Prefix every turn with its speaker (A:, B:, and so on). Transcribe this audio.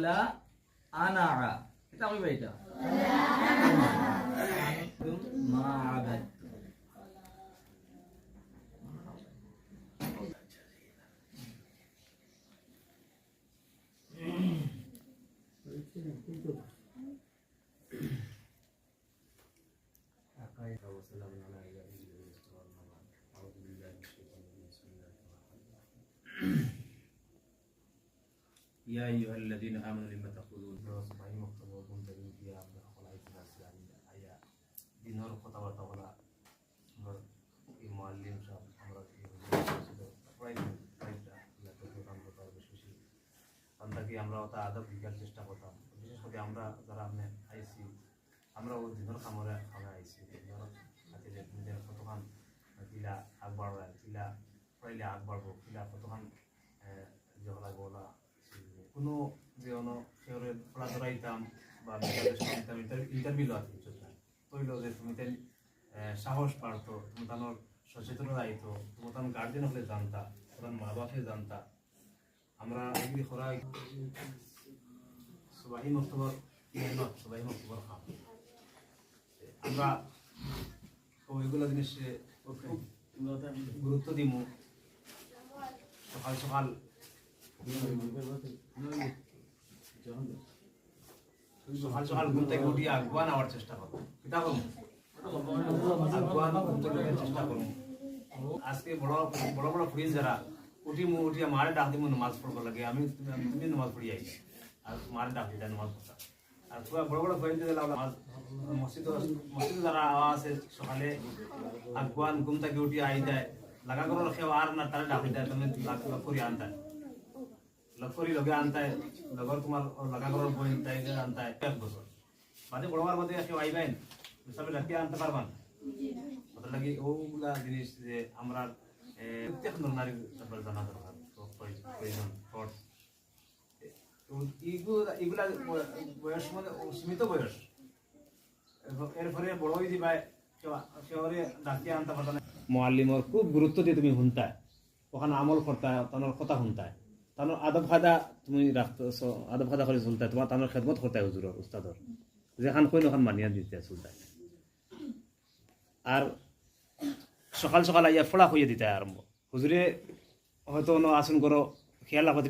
A: ওয়ালা আনাআ এটা কইবা এটা মা আবাদ
B: يا أيها الذين آمنوا لما تقولون صباحي مكتوب وقوم تبين فيها من خلائق الناس يعني آية دينار خطبة ولا معلم شاب আমরা কি আমরা ওটা আদব বিকার চেষ্টা করতাম বিশেষ করে আমরা যারা আপনি আইসি আমরা ওই দিনের খামরে আমরা আইসি দিনের নিজের কতক্ষণ কিলা আগ বাড়বে কিলা পড়াইলে আগ বাড়বো কিলা কতক্ষণ যখন লাগবো ওলা কোনো যে অন্য শহরের পড়া ধরাইতাম বা ইন্টারভিউ আছে তৈল যে তুমি তাই সাহস পারতো তুমি তানোর সচেতনতা আইতো তুমি তার গার্জেন হলে জানতা তোমার মা বাপে জানতা আমরা এগুলি খোরাক সবাই মক্তবর মেহনত সবাই মক্তবর খাম আমরা ওইগুলো জিনিস খুব গুরুত্ব দিব সকাল সকাল সকাল সকাল ঘুম থেকে উঠিয়ে আগুয়া নেওয়ার চেষ্টা করবো এটা করবো আগুয়া চেষ্টা করবো আজকে বড় বড় বড় ফ্রিজ যারা উঠিয়া মারে ডাক দিব নামাজ পড়বো লাগে আমি তুমি নামাজ পড়ি আই আর মারে ডাক দিতে নামাজ পড়তা আর পুরো বড় বড় ফ্রিজ দিলে মসজিদ যারা আছে সকালে আগুয়ান ঘুম থেকে উঠিয়ে আই যায় লাগা করে রাখে আর না তারা ডাক দেয় তুমি লাগ করি আনতায় লক্ষ্যরি লগে আনতায় লগর তোমার লাগা করার বই তাই আনতায় 1 বছর বাদে বড়বার মধ্যে কেউ আইবেন সবাই রাখতে আনতে পারবেন ওটা লাগি ওগুলা জিনিস যে আমরা প্রত্যেক নারী ব্যাপারে জানা দরকার প্রয়োজন এগুলা বয়স মানে সীমিত বয়স এরপরে বড় হয়ে দিবা শহরে ডাকিয়ে আনতে পারতা না মুআল্লিমর খুব গুরুত্ব দিয়ে তুমি শুনতায় ওখানে আমল করতা তানোর কথা শুনতায় তানোর আদব খাদা তুমি রাখতেছ আদব খাদা করে চলতায় তোমার তানোর খেদমত করতায় হুজুরের উস্তাদর যেখান কইন ওখান মানিয়া দিতে চলতায় আর সকাল সকাল আইয়া ফোড়া হইয়া দিতে আরম্ভ হুজুরে হয়তো আসন করো খেয়াল রাখো